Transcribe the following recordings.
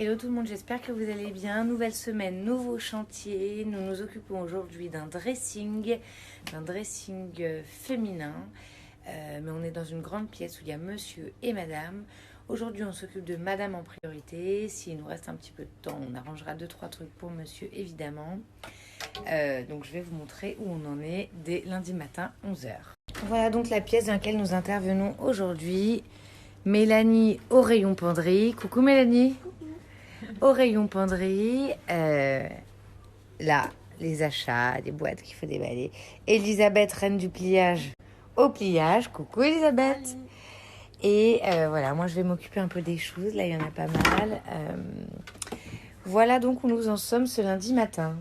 Hello tout le monde, j'espère que vous allez bien. Nouvelle semaine, nouveau chantier. Nous nous occupons aujourd'hui d'un dressing féminin. Mais on est dans une grande pièce où il y a monsieur et madame. Aujourd'hui, on s'occupe de madame en priorité. S'il nous reste un petit peu de temps, on arrangera 2-3 trucs pour monsieur, évidemment. Donc je vais vous montrer où on en est dès lundi matin, 11h. Voilà donc la pièce dans laquelle nous intervenons aujourd'hui. Mélanie au rayon penderie. Coucou Mélanie. Au rayon penderie, là, les achats, des boîtes qu'il faut déballer. Elisabeth, reine du pliage, au pliage. Coucou Elisabeth. Et voilà, moi je vais m'occuper un peu des choses. Là, il y en a pas mal. Voilà donc où nous en sommes ce lundi matin.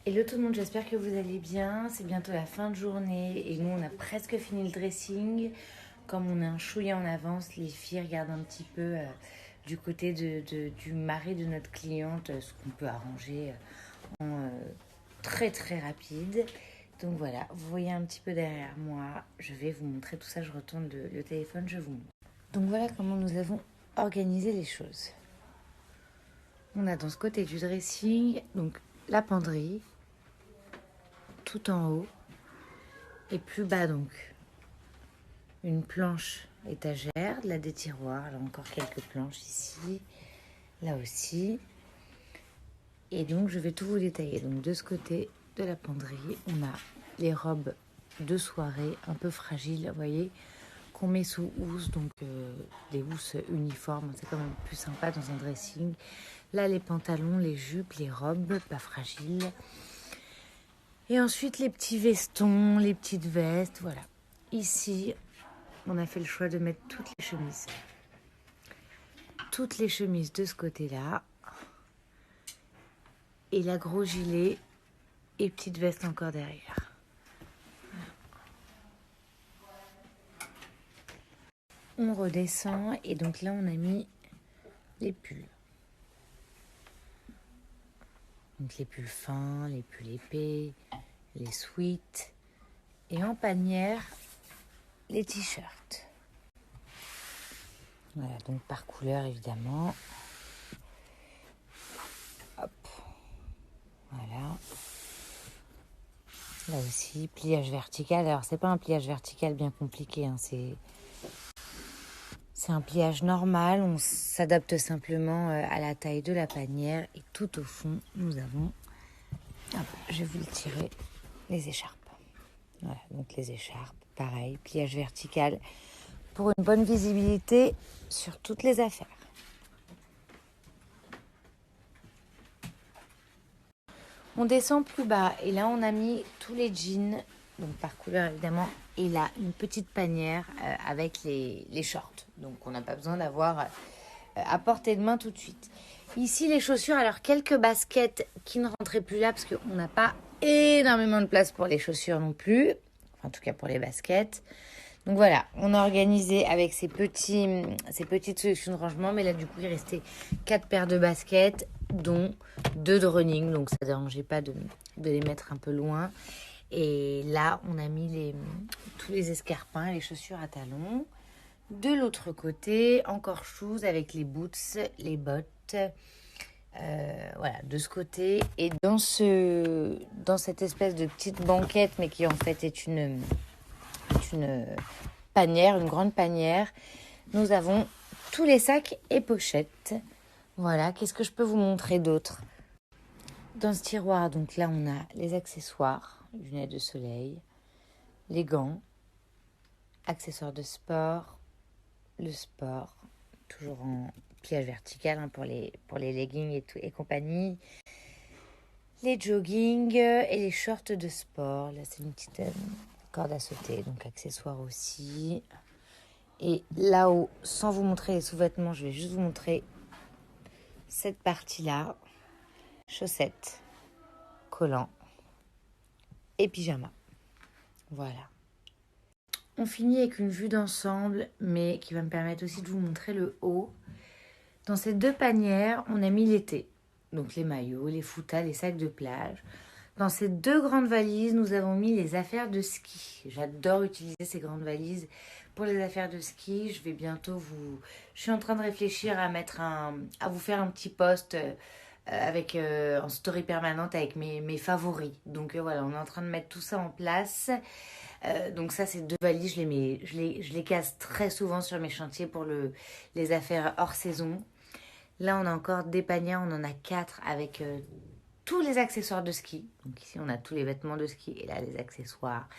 Hello tout le monde, j'espère que vous allez bien. C'est bientôt la fin de journée et nous on a presque fini le dressing. Comme on est un chouïa en avance, les filles regardent un petit peu du côté du mari de notre cliente ce qu'on peut arranger en très très rapide. Donc voilà, vous voyez un petit peu derrière moi. Je vais vous montrer tout ça, je retourne le téléphone, je vous montre. Donc voilà comment nous avons organisé les choses. On a dans ce côté du dressing, donc la penderie, tout en haut, et plus bas donc une planche étagère, là des tiroirs, là encore quelques planches ici, là aussi. Et donc je vais tout vous détailler. Donc de ce côté de la penderie, on a les robes de soirée un peu fragiles, vous voyez, qu'on met sous housse, donc des housses uniformes, c'est quand même plus sympa dans un dressing. Là les pantalons, les jupes, les robes, pas fragiles. Et ensuite les petits vestons, les petites vestes, voilà. Ici, on a fait le choix de mettre toutes les chemises. Toutes les chemises de ce côté-là. Et la gros gilet et petite veste encore derrière. On redescend et donc là on a mis les pulls. Donc les pulls fins, les pulls épais, les sweats. Et en panière, les t-shirts. Voilà, donc par couleur évidemment. Hop. Voilà. Là aussi, pliage vertical. Alors, c'est pas un pliage vertical bien compliqué, hein. C'est un pliage normal. On s'adapte simplement à la taille de la panière. Et tout au fond, nous avons... Hop, je vais vous le tirer. Les écharpes. Voilà, donc les écharpes, pareil, pliage vertical pour une bonne visibilité sur toutes les affaires. On descend plus bas et là on a mis tous les jeans, donc par couleur évidemment, et là une petite panière avec les shorts. Donc on n'a pas besoin d'avoir à portée de main tout de suite. Ici les chaussures, alors quelques baskets qui ne rentraient plus là parce qu'on n'a pas énormément de place pour les chaussures non plus, enfin, en tout cas pour les baskets. Donc voilà, on a organisé avec ces petites solutions de rangement, mais là du coup il restait 4 paires de baskets, dont 2 de running, donc ça ne dérangeait pas de les mettre un peu loin. Et là on a mis tous les escarpins et les chaussures à talons. De l'autre côté, encore shoes avec les boots, les bottes. Voilà, de ce côté. Et dans cette espèce de petite banquette, mais qui en fait est une panière, une grande panière, nous avons tous les sacs et pochettes. Voilà, qu'est-ce que je peux vous montrer d'autre? Dans ce tiroir, donc là, on a les accessoires, lunettes de soleil, les gants, accessoires de sport, le sport, toujours en pliage vertical hein, pour les leggings et compagnie, les joggings et les shorts de sport. Là, c'est une petite corde à sauter, donc accessoires aussi. Et là-haut, sans vous montrer les sous-vêtements, je vais juste vous montrer cette partie-là. Chaussettes, collants et pyjama. Voilà. On finit avec une vue d'ensemble, mais qui va me permettre aussi de vous montrer le haut. Dans ces 2 panières, on a mis l'été. Donc les maillots, les foutas, les sacs de plage. Dans ces 2 grandes valises, nous avons mis les affaires de ski. J'adore utiliser ces grandes valises pour les affaires de ski. Je vais bientôt vous... Je suis en train de réfléchir à vous faire un petit post en story permanente avec mes favoris. Donc voilà, on est en train de mettre tout ça en place. Donc ça, ces 2 valises, je les casse très souvent sur mes chantiers pour les affaires hors saison. Là, on a encore des paniers, on en a 4 avec tous les accessoires de ski. Donc ici, on a tous les vêtements de ski et là, les accessoires,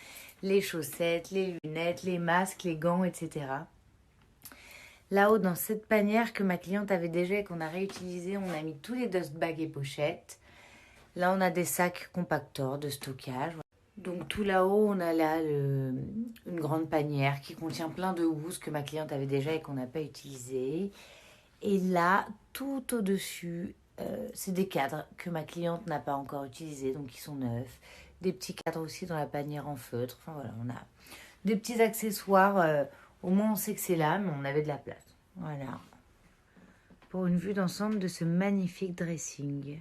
les chaussettes, les lunettes, les masques, les gants, etc. Là-haut, dans cette panière que ma cliente avait déjà et qu'on a réutilisé, on a mis tous les dust bags et pochettes. Là, on a des sacs compactors de stockage. Donc tout là-haut, on a là une grande panière qui contient plein de housses que ma cliente avait déjà et qu'on n'a pas utilisées. Et là, tout au-dessus, c'est des cadres que ma cliente n'a pas encore utilisés, donc ils sont neufs. Des petits cadres aussi dans la panière en feutre. Enfin voilà, on a des petits accessoires. Au moins, on sait que c'est là, mais on avait de la place. Voilà. Pour une vue d'ensemble de ce magnifique dressing.